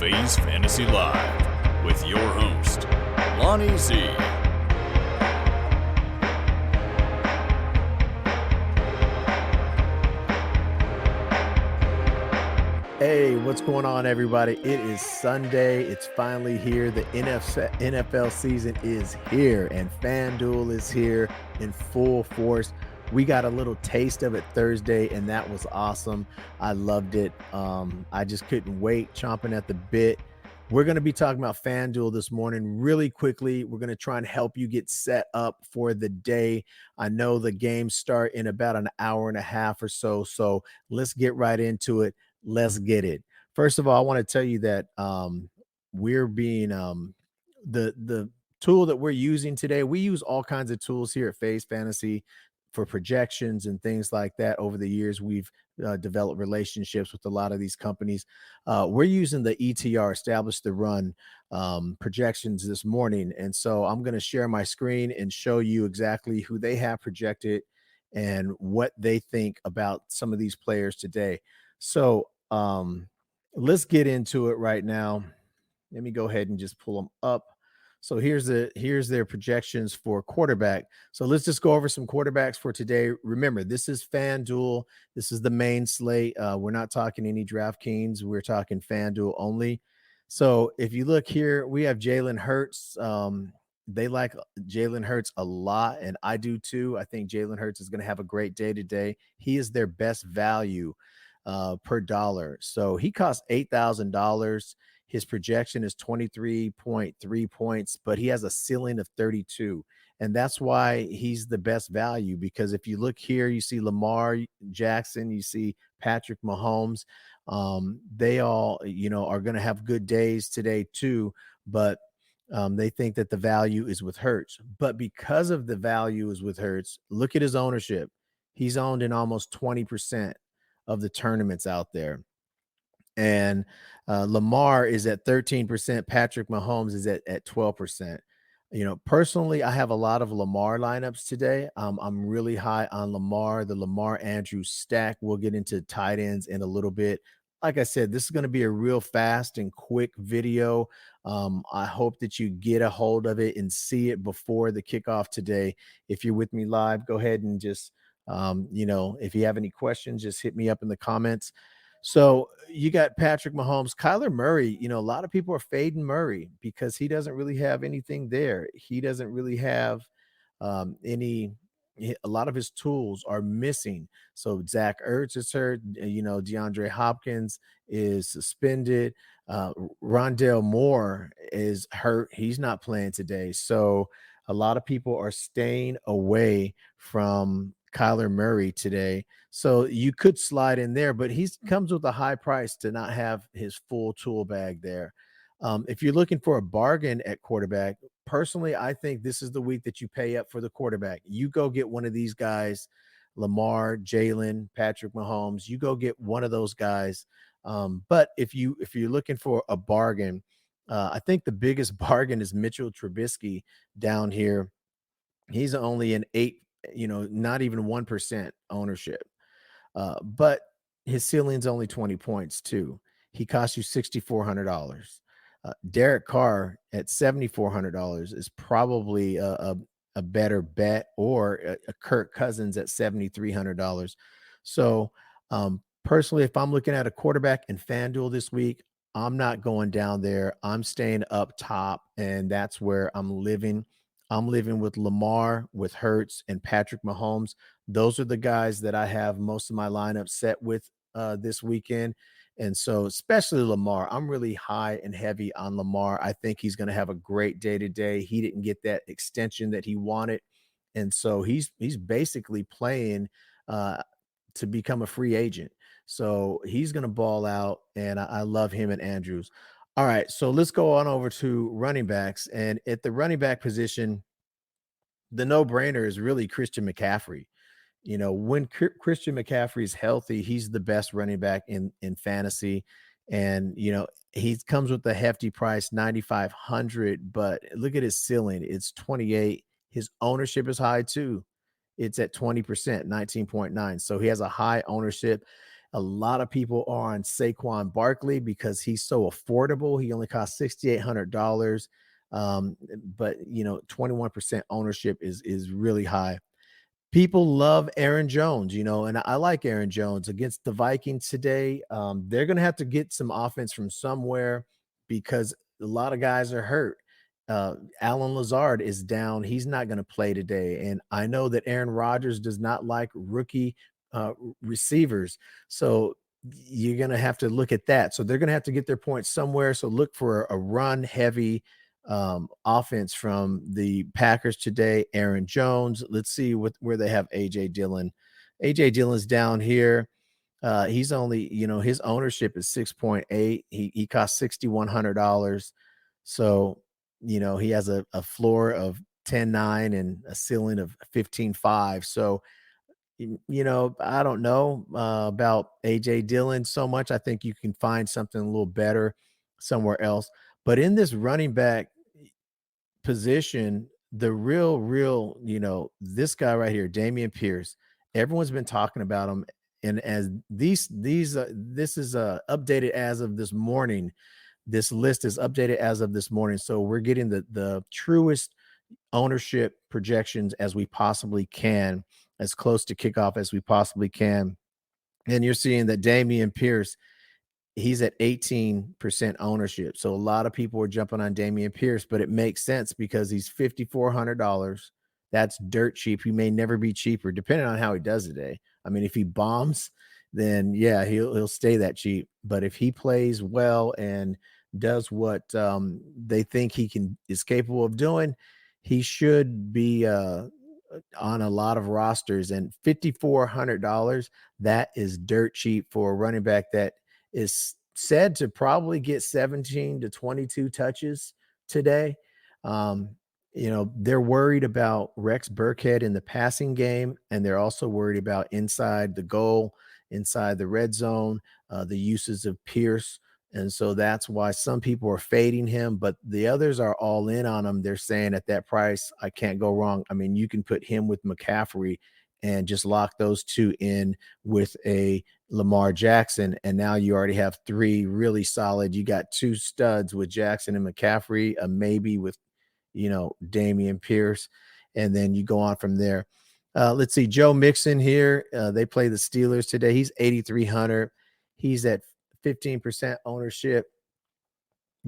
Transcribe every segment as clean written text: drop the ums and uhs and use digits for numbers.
Phase Fantasy Live with your host, Lonnie Z. Hey, what's going on, everybody? It is Sunday. It's finally here. The NFL season is here, and Fanduel is here in full force. We got a little taste of it Thursday, and that was awesome. I loved it. I just couldn't wait, chomping at the bit. We're going to be talking about Fanduel this morning really quickly. We're going to try and help you get set up for the day. I know the games start in about an hour and a half or so, so let's get right into it. Let's get it. First of all, I want to tell you that we're being the tool that we're using today. We use all kinds of tools here at Phase Fantasy for projections and things like that. Over the years, we've developed relationships with a lot of these companies. We're using the ETR, Establish the Run, projections this morning, and so I'm going to share my screen and show you exactly who they have projected and what they think about some of these players today. So let's get into it right now. Let me go ahead and just pull them up. So here's their projections for quarterback. So let's just go over some quarterbacks for today. Remember, this is FanDuel. This is the main slate. We're not talking any DraftKings. We're talking FanDuel only. So if you look here, we have Jalen Hurts. They like Jalen Hurts a lot, and I do too. I think Jalen Hurts is going to have a great day today. He is their best value per dollar. So he costs $8,000. His projection is 23.3 points, but he has a ceiling of 32. And that's why he's the best value, because if you look here, you see Lamar Jackson, you see Patrick Mahomes. They all, are going to have good days today too, but they think that the value is with Hurts. But because of the value is with Hurts, look at his ownership. He's owned in almost 20% of the tournaments out there. And Lamar is at 13%. Patrick Mahomes is at 12%. Personally, I have a lot of Lamar lineups today. I'm really high on Lamar, the Lamar Andrews stack. We'll get into tight ends in a little bit. Like I said, this is going to be a real fast and quick video. I hope that you get a hold of it and see it before the kickoff today. If you're with me live, go ahead and just if you have any questions, just hit me up in the comments. So you got Patrick Mahomes, Kyler Murray. A lot of people are fading Murray because he doesn't really have anything there. He doesn't really have a lot of his tools are missing. So Zach Ertz is hurt. DeAndre Hopkins is suspended. Rondale Moore is hurt. He's not playing today. So a lot of people are staying away from Kyler Murray today. So you could slide in there, but he comes with a high price to not have his full tool bag there. If you're looking for a bargain at quarterback, personally, I think this is the week that you pay up for the quarterback. You go get one of these guys, Lamar, Jalen, Patrick Mahomes. You go get one of those guys. But if you're looking for a bargain, I think the biggest bargain is Mitchell Trubisky down here. He's only an 8, not even 1% ownership. But his ceiling's only 20 points too. He costs you $6,400. Derek Carr at $7,400 is probably a better bet, or a Kirk Cousins at $7,300. So personally, if I'm looking at a quarterback in FanDuel this week, I'm not going down there. I'm staying up top, and that's where I'm living. I'm living with Lamar, with Hurts, and Patrick Mahomes. Those are the guys that I have most of my lineup set with this weekend. And so, especially Lamar, I'm really high and heavy on Lamar. I think he's going to have a great day today. He didn't get that extension that he wanted, and so he's basically playing to become a free agent. So he's going to ball out, and I love him and Andrews. All right, so let's go on over to running backs. And at the running back position, the no-brainer is really Christian McCaffrey. When Christian McCaffrey is healthy, he's the best running back in fantasy. And, he comes with a hefty price, 9,500, but look at his ceiling. It's 28. His ownership is high too. It's at 20%, 19.9. So he has a high ownership. A lot of people are on Saquon Barkley because he's so affordable. He only costs $6,800. But 21% ownership is really high. People love Aaron Jones, and I like Aaron Jones against the Vikings today. They're going to have to get some offense from somewhere because a lot of guys are hurt. Alan Lazard is down. He's not going to play today. And I know that Aaron Rodgers does not like rookie receivers. So you're going to have to look at that. So they're going to have to get their points somewhere. So look for a run heavy offense from the Packers today. Aaron Jones. Let's see where they have AJ Dillon. AJ Dillon's down here. He's only, his ownership is 6.8. He costs $6,100. So, he has a floor of 10.9 and a ceiling of 15.5. So, I don't know about AJ Dillon so much. I think you can find something a little better somewhere else. But in this running back position, the real, this guy right here, Damian Pierce, everyone's been talking about him. And as this is updated as of this morning. This list is updated as of this morning. So we're getting the truest ownership projections as we possibly can, as close to kickoff as we possibly can. And you're seeing that Damian Pierce, he's at 18% ownership. So a lot of people are jumping on Damian Pierce, but it makes sense because he's $5,400. That's dirt cheap. He may never be cheaper, depending on how he does today. I mean, if he bombs, then yeah, he'll stay that cheap. But if he plays well and does what they think is capable of doing, he should be on a lot of rosters. And $5,400, that is dirt cheap for a running back that is said to probably get 17 to 22 touches today. Um, they're worried about Rex Burkhead in the passing game, and they're also worried about inside the goal, inside the red zone, the uses of Pierce. And so that's why some people are fading him, but the others are all in on him. They're saying at that price, I can't go wrong. I mean, you can put him with McCaffrey and just lock those two in with a Lamar Jackson. And now you already have three really solid. You got two studs with Jackson and McCaffrey, a maybe with, Damian Pierce. And then you go on from there. Let's see, Joe Mixon here. They play the Steelers today. He's 8,300. He's at 15% ownership.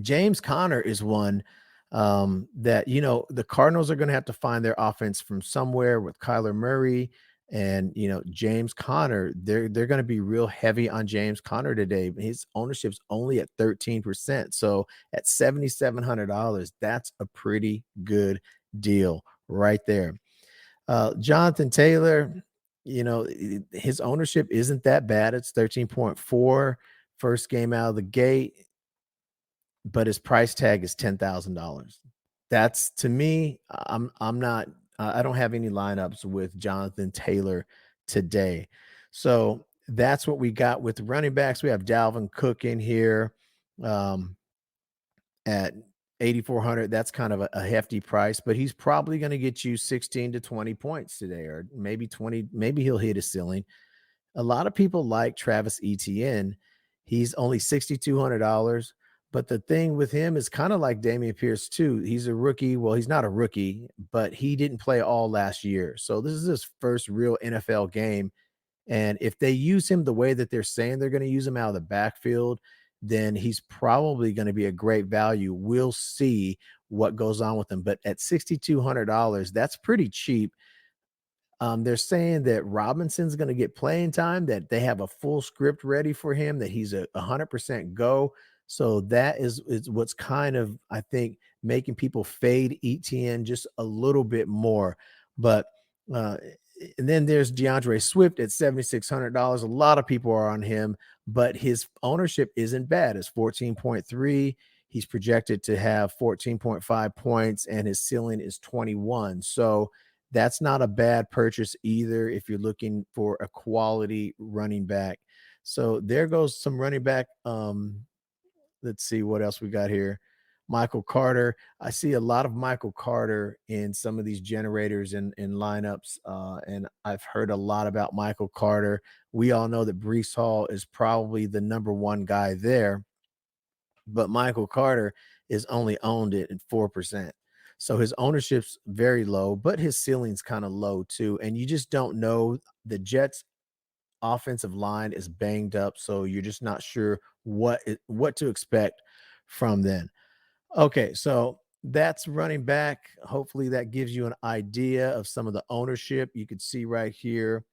James Conner is one that, the Cardinals are going to have to find their offense from somewhere with Kyler Murray and, James Conner. They're going to be real heavy on James Conner today. His ownership's only at 13%. So at $7,700, that's a pretty good deal right there. Jonathan Taylor, his ownership isn't that bad. It's 13.4 first game out of the gate, but his price tag is $10,000. That's, to me, I'm not I don't have any lineups with Jonathan Taylor today. So that's what we got with running backs. We have Dalvin Cook in here at 8,400. That's kind of a hefty price, but he's probably going to get you 16 to 20 points today, or maybe 20. Maybe he'll hit a ceiling. A lot of people like Travis Etienne. He's only $6,200. But the thing with him is kind of like Dameon Pierce, too. He's a rookie. Well, he's not a rookie, but he didn't play all last year. So this is his first real NFL game. And if they use him the way that they're saying they're going to use him out of the backfield, then he's probably going to be a great value. We'll see what goes on with him. But at $6,200, that's pretty cheap. They're saying that Robinson's going to get playing time, that they have a full script ready for him, that he's a 100% go. So that is what's kind of, I think, making people fade ETN just a little bit more. But and then there's DeAndre Swift at $7,600. A lot of people are on him, but his ownership isn't bad. It's 14.3. He's projected to have 14.5 points, and his ceiling is 21. So that's not a bad purchase either if you're looking for a quality running back. So there goes some running back. Let's see what else we got here. Michael Carter. I see a lot of Michael Carter in some of these generators in lineups, and I've heard a lot about Michael Carter. We all know that Brees Hall is probably the number one guy there, but Michael Carter is only owned it at 4%. So his ownership's very low, but his ceiling's kind of low too. And you just don't know. The Jets offensive line is banged up, so you're just not sure what to expect from them. Okay, so that's running back. Hopefully that gives you an idea of some of the ownership you could see right here.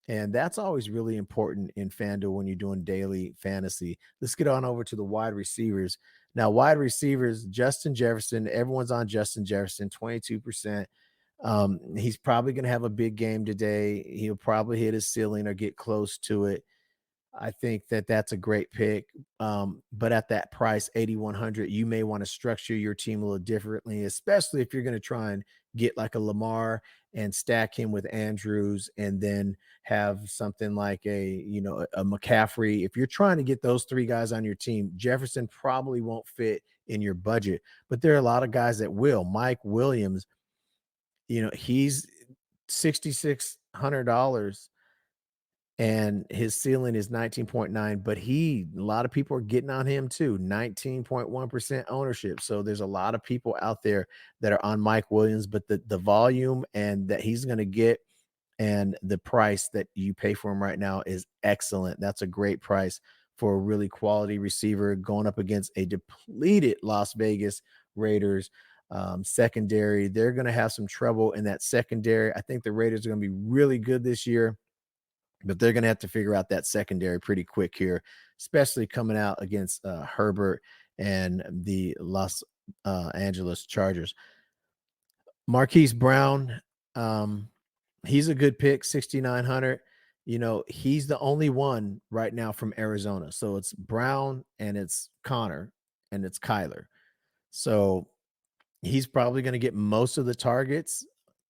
And that's always really important in FanDuel when you're doing daily fantasy. Let's get on over to the wide receivers. Now, wide receivers, Justin Jefferson, everyone's on Justin Jefferson, 22%. He's probably going to have a big game today. He'll probably hit his ceiling or get close to it. I think that that's a great pick. But at that price, 8,100, you may want to structure your team a little differently, especially if you're going to try and get like a Lamar and stack him with Andrews and then have something like a McCaffrey. If you're trying to get those three guys on your team, Jefferson probably won't fit in your budget, but there are a lot of guys that will. Mike Williams, he's $6,600 and his ceiling is 19.9, but a lot of people are getting on him too, 19.1% ownership. So there's a lot of people out there that are on Mike Williams, but the volume and that he's going to get and the price that you pay for him right now is excellent. That's a great price for a really quality receiver going up against a depleted Las Vegas Raiders secondary. They're going to have some trouble in that secondary. I think the Raiders are going to be really good this year, but they're going to have to figure out that secondary pretty quick here, especially coming out against Herbert and the Los Angeles Chargers. Marquise Brown, he's a good pick, 6,900. He's the only one right now from Arizona. So it's Brown and it's Connor and it's Kyler. So he's probably going to get most of the targets.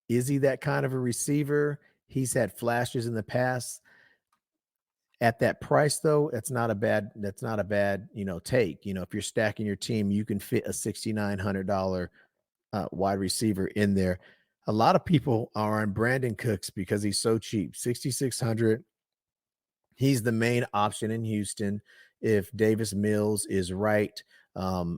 Is he that kind of a receiver? He's had flashes in the past. At that price, though, that's not a bad take. If you're stacking your team, you can fit a $6,900 wide receiver in there. A lot of people are on Brandon Cooks because he's so cheap, 6,600. He's the main option in Houston. If Davis Mills is right,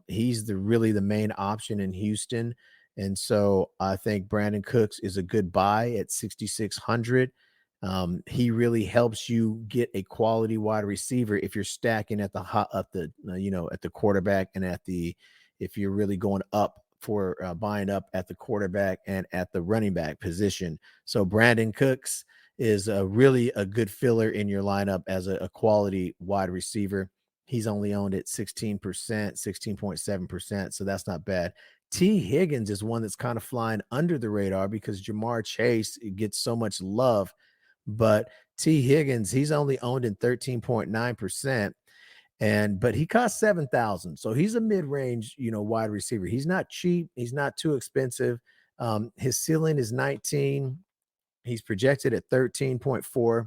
he's really the main option in Houston. And so I think Brandon Cooks is a good buy at 6,600. He really helps you get a quality wide receiver if you're stacking at the hot at the at the quarterback and if you're really going up for buying up at the quarterback and at the running back position. So Brandon Cooks is really a good filler in your lineup as a quality wide receiver. He's only owned at 16%, 16.7%. So that's not bad. T. Higgins is one that's kind of flying under the radar because Jamar Chase gets so much love. But T. Higgins, he's only owned in 13.9%. But he costs 7,000. So he's a mid-range, wide receiver. He's not cheap. He's not too expensive. His ceiling is 19. He's projected at 13.4.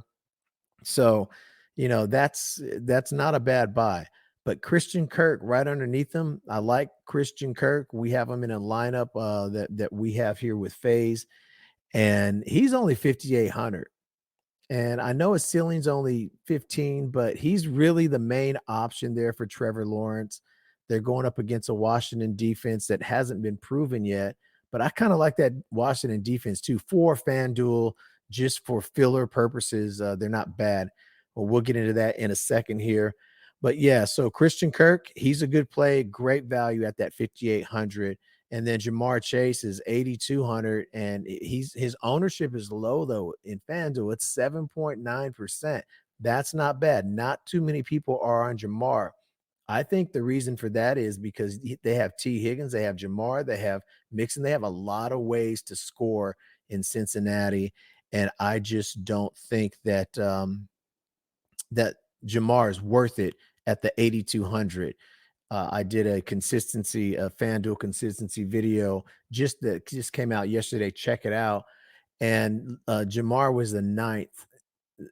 So, that's not a bad buy. But Christian Kirk right underneath him. I like Christian Kirk. We have him in a lineup that we have here with FaZe, and he's only 5,800. And I know his ceiling's only 15, but he's really the main option there for Trevor Lawrence. They're going up against a Washington defense that hasn't been proven yet, but I kind of like that Washington defense too for FanDuel, just for filler purposes. They're not bad. Well, we'll get into that in a second here. But yeah, so Christian Kirk, he's a good play, great value at that 5,800. And then Jamar Chase is 8,200, and his ownership is low though in FanDuel. It's 7.9%. That's not bad. Not too many people are on Jamar. I think the reason for that is because they have T. Higgins, they have Jamar, they have Mixon, they have a lot of ways to score in Cincinnati, and I just don't think that Jamar is worth it at the 8,200. I did a FanDuel consistency video that just came out yesterday. Check it out. And Jamar was the ninth.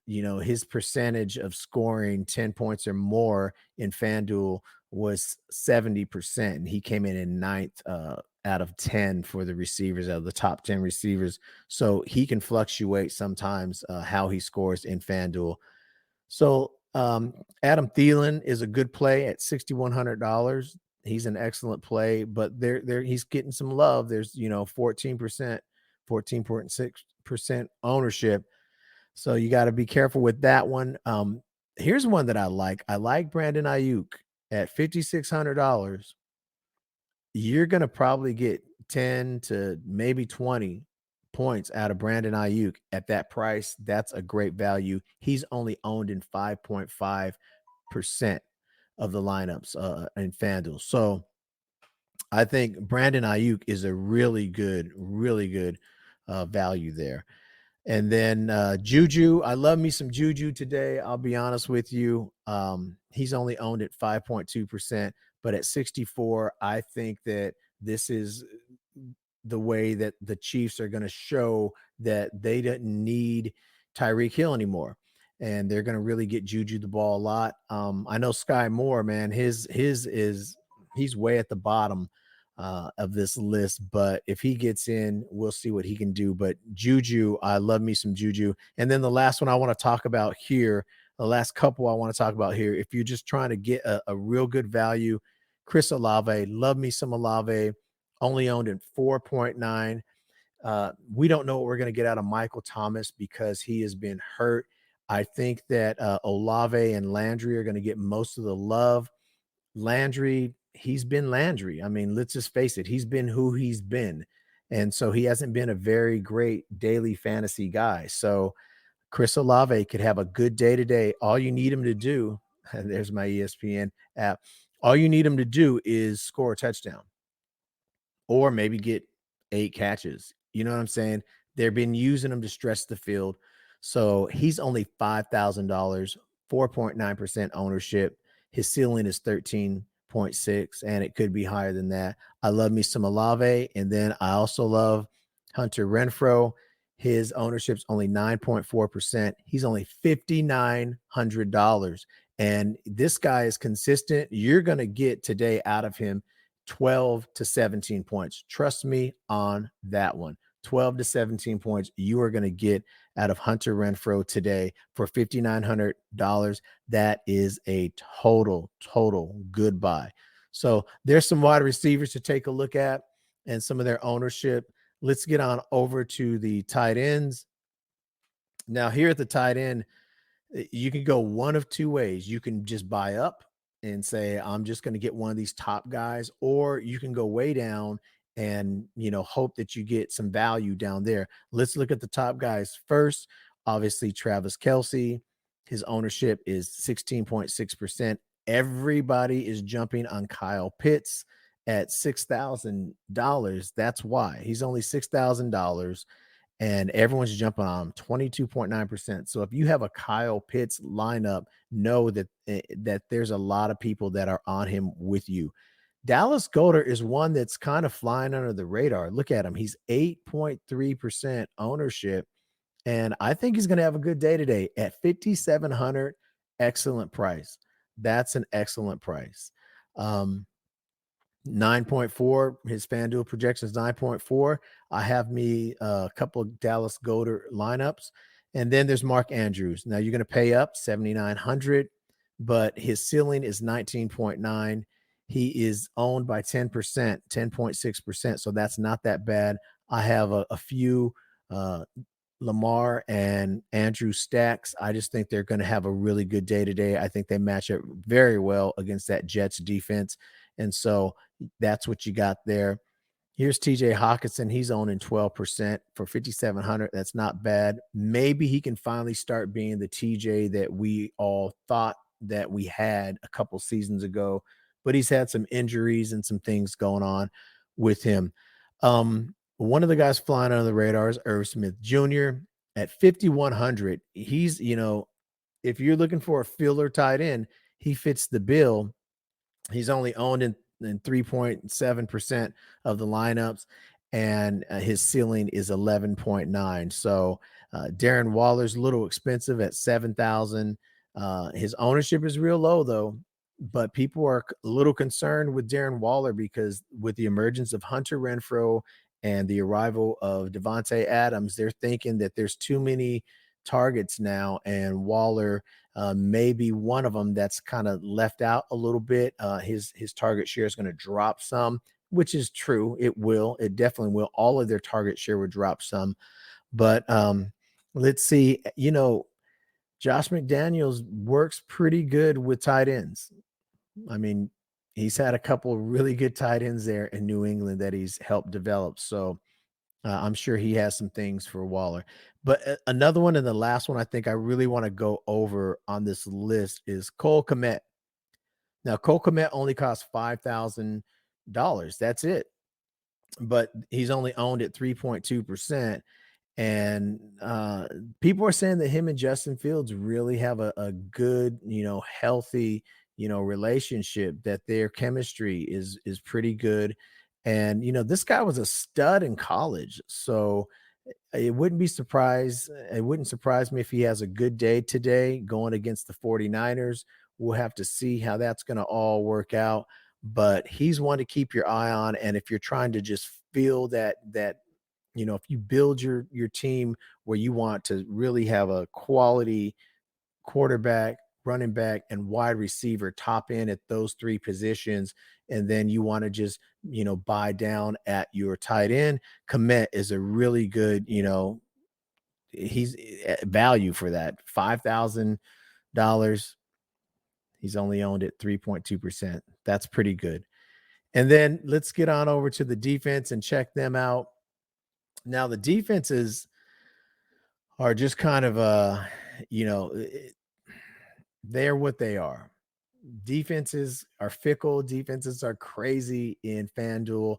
His percentage of scoring 10 points or more in FanDuel was 70%, and he came in ninth out of 10 for the receivers, out of the top 10 receivers. So he can fluctuate sometimes how he scores in FanDuel. So Adam Thielen is a good play at $6,100. He's an excellent play, but there he's getting some love. There's 14%, 14.6% ownership. So you got to be careful with that one. Here's one that I like. I like Brandon Ayuk at $5,600. You're going to probably get 10 to maybe 20 points out of Brandon Ayuk at that price. That's a great value. He's only owned in 5.5% of the lineups in FanDuel. So I think Brandon Ayuk is a really good value there. And then Juju, I love me some Juju today. I'll be honest with you. He's only owned at 5.2%, but at 64, I think that this is the way that the Chiefs are going to show that they didn't need Tyreek Hill anymore. And they're going to really get Juju the ball a lot. I know Sky Moore, man, his is he's way at the bottom of this list, but if he gets in, we'll see what he can do. But Juju, I love me some Juju. And then the last one I want to talk about here, the last couple I want to talk about here, if you're just trying to get a real good value, Chris Olave, love me some Olave, only owned in 4.9. We don't know what we're going to get out of Michael Thomas because he has been hurt. I think that Olave and Landry are going to get most of the love. Landry, he's been Landry. I mean, let's just face it. He's been who he's been. And so he hasn't been a very great daily fantasy guy. So Chris Olave could have a good day today. All you need him to do, and there's my ESPN app, all you need him to do is score a touchdown or maybe get 8 catches. You know what I'm saying? They've been using him to stretch the field. So he's only $5,000, 4.9% ownership. His ceiling is 13.6, and it could be higher than that. I love me some Olave, and then I also love Hunter Renfrow. His ownership's only 9.4%. He's only $5,900. And this guy is consistent. You're going to get today out of him 12 to 17 points. Trust me on that one. 12 to 17 points you are going to get out of Hunter Renfrow today for $5,900. That is a total good buy. So there's some wide receivers to take a look at and some of their ownership. Let's get on over to the tight ends. Now, here at the tight end, you can go one of two ways. You can just buy up and say, I'm just going to get one of these top guys, or you can go way down and, hope that you get some value down there. Let's look at the top guys first. Obviously, Travis Kelce, his ownership is 16.6%. Everybody is jumping on Kyle Pitts at $6,000. That's why he's only $6,000. And everyone's jumping on him, 22.9%. So if you have a Kyle Pitts lineup, know that there's a lot of people that are on him with you. Dallas Goedert is one that's kind of flying under the radar. Look at him. He's 8.3% ownership. And I think he's going to have a good day today at 5,700. Excellent price. That's an excellent price. 9.4. His FanDuel projection is 9.4. I have me a couple of Dallas Goedert lineups. And then there's Mark Andrews. Now you're going to pay up 7,900, but his ceiling is 19.9. He is owned by 10%, 10.6%. So that's not that bad. I have a few Lamar and Andrew stacks. I just think they're going to have a really good day today. I think they match up very well against that Jets defense. And so that's what you got there. Here's TJ Hawkinson. He's owning 12% for 5,700. That's not bad. Maybe he can finally start being the TJ that we all thought that we had a couple seasons ago, but he's had some injuries and some things going on with him. One of the guys flying under the radar is Irv Smith Jr. at 5,100. He's, if you're looking for a filler tight end, he fits the bill. He's only owned in 3.7% of the lineups, and his ceiling is 11.9. So Darren Waller's a little expensive at 7,000. His ownership is real low, though. but people are a little concerned with Darren Waller because with the emergence of Hunter Renfrow and the arrival of Devontae Adams, they're thinking that there's too many targets now, and Waller may be one of them that's kind of left out a little bit. His target share is going to drop some, which is true. It will. It definitely will. All of their target share will drop some, but let's see. Josh McDaniels works pretty good with tight ends. I mean, he's had a couple really good tight ends there in New England that he's helped develop. So I'm sure he has some things for Waller. But another one, and the last one I think I really want to go over on this list is Cole Kmet. Now, Cole Kmet only costs $5,000. That's it. But he's only owned at 3.2%. And people are saying that him and Justin Fields really have a good, healthy, relationship, that their chemistry is pretty good. And this guy was a stud in college. So it wouldn't surprise me if he has a good day today going against the 49ers. We'll have to see how that's going to all work out. But he's one to keep your eye on. And if you're trying to just feel that if you build your team where you want to really have a quality quarterback, running back, and wide receiver top in at those three positions, and then you want to just buy down at your tight end, Komet is a really good, he's value for that. $5,000. He's only owned at 3.2%. That's pretty good. And then let's get on over to the defense and check them out. Now, the defenses are just kind of they're what they are. Defenses are fickle. Defenses are crazy in FanDuel.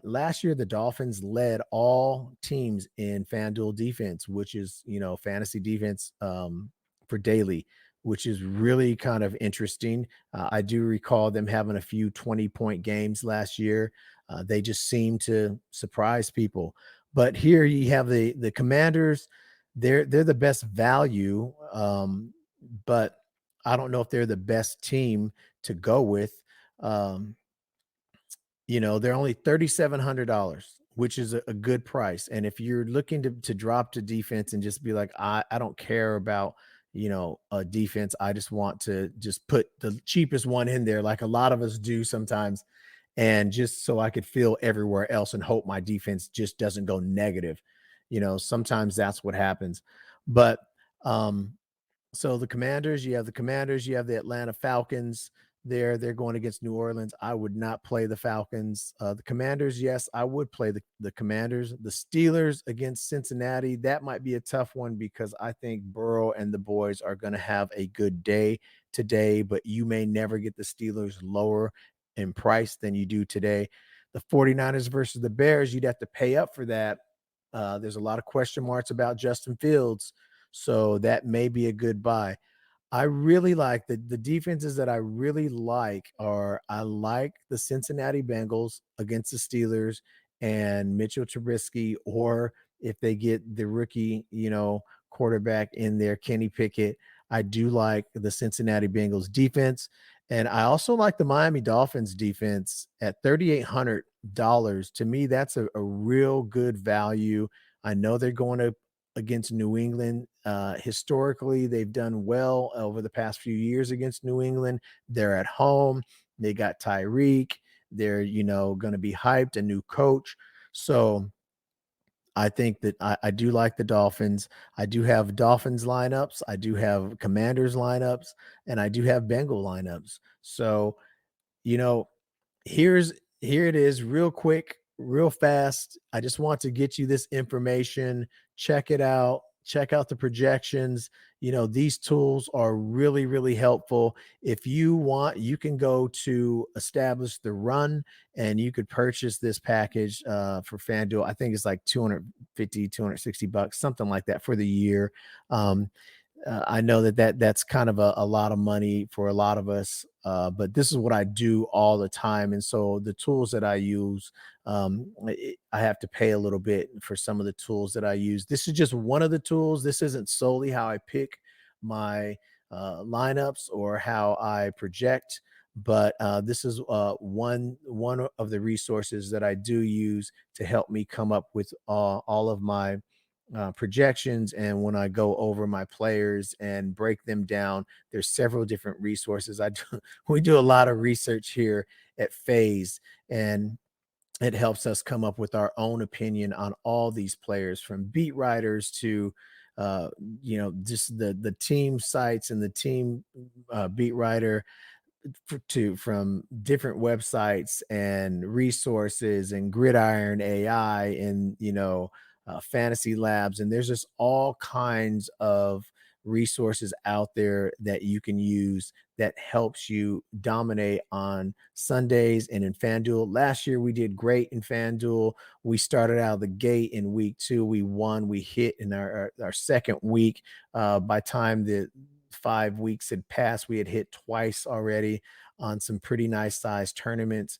Last year, the Dolphins led all teams in FanDuel defense, which is, fantasy defense for daily, which is really kind of interesting. I do recall them having a few 20-point games last year. They just seem to surprise people. But here you have the Commanders. They're the best value, but I don't know if they're the best team to go with. Um, they're only $3,700, which is a good price. And if you're looking to drop to defense and just be like, I don't care about, a defense, I just want to just put the cheapest one in there, like a lot of us do sometimes, and just so I could feel everywhere else and hope my defense just doesn't go negative. Sometimes that's what happens. But so the Commanders, you have the Atlanta Falcons. They're going against New Orleans. I would not play the Falcons. The Commanders, yes, I would play the Commanders. The Steelers against Cincinnati, that might be a tough one because I think Burrow and the boys are going to have a good day today, but you may never get the Steelers lower in price than you do today. The 49ers versus the Bears, you'd have to pay up for that. There's a lot of question marks about Justin Fields, so that may be a good buy. I really like the defenses that I really like are I like the Cincinnati Bengals against the Steelers and Mitchell Trubisky, or if they get the rookie, quarterback in there, Kenny Pickett. I do like the Cincinnati Bengals defense. And I also like the Miami Dolphins defense at $3,800. To me, that's a real good value. I know they're going to against New England. Historically, they've done well over the past few years against New England. They're at home. They got Tyreek. They're, going to be hyped, a new coach. So I think that I do like the Dolphins. I do have Dolphins lineups. I do have Commanders lineups, and I do have Bengal lineups. So, you know, here it is, real quick, real fast. I just want to get you this information. Check it out. Check out the projections. These tools are really, really helpful. If you want, you can go to Establish the Run and you could purchase this package for FanDuel. I think it's like 250, 260 bucks, something like that for the year. I know that's kind of a lot of money for a lot of us, but this is what I do all the time. And so the tools that I use, I have to pay a little bit for some of the tools that I use. This is just one of the tools. This isn't solely how I pick my lineups or how I project. But this is one of the resources that I do use to help me come up with all of my projections. And when I go over my players and break them down, there's several different resources. We do a lot of research here at Phase, and it helps us come up with our own opinion on all these players, from beat writers to uh, just the team sites and the team beat writer, from different websites and resources and Gridiron AI and Fantasy Labs, and there's just all kinds of resources out there that you can use that helps you dominate on Sundays and in FanDuel. Last year we did great in FanDuel. We started out of the gate in week 2. We won. We hit in our second week. By time the 5 weeks had passed, we had hit twice already on some pretty nice sized tournaments.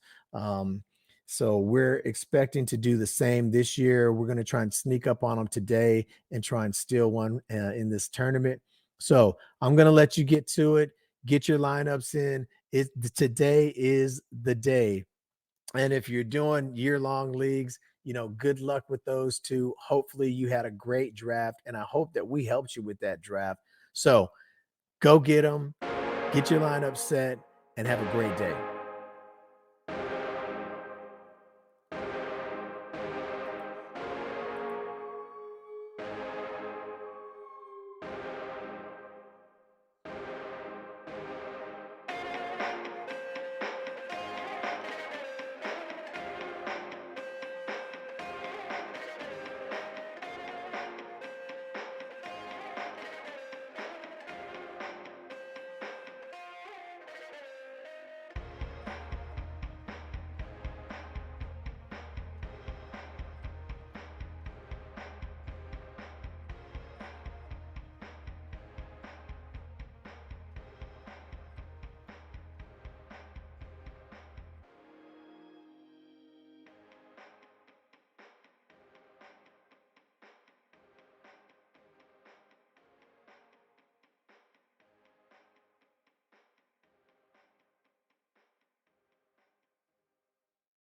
So we're expecting to do the same this year. We're going to try and sneak up on them today and try and steal one in this tournament. So I'm going to let you get to it. Get your lineups in. Today is the day. And if you're doing year-long leagues, good luck with those two. Hopefully you had a great draft, and I hope that we helped you with that draft. So go get them, get your lineup set, and have a great day.